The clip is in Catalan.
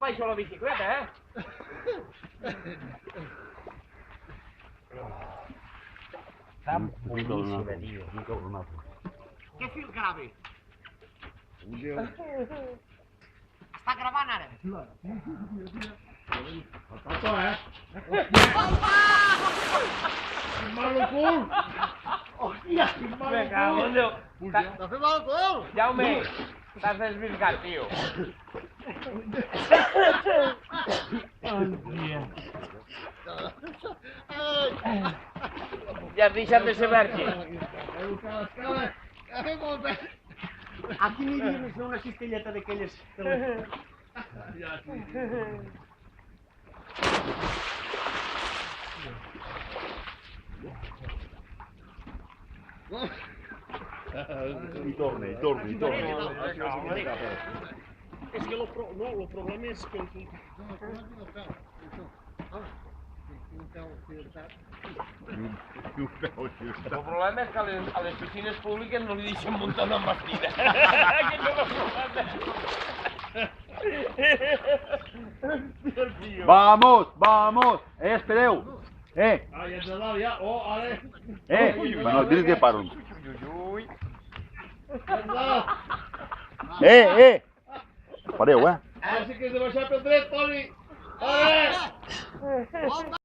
baixo la bicicleta, eh? Està boníssima, tio. Què fil grave? Està gravant ara? El tato, Malo cul! Hòstia! Me cago en Déu! T'ha fet mal cul! Jaume, t'has desvirgat, tio. Ja has deixat de ser verge. Aquí aniria més una cistelleta d'aquelles... Ja, sí. I torna. És que el problema és que... El problema és que a les piscines públiques no li deixen muntar una embestida. Aquest és el problema. Vamos! Espereu! Ah, ja ets a dalt, ja. Oh, ara... Bueno, tens que parar. Ui. Pareu, Ara sí que has de baixar pel dret, Toni! Ara!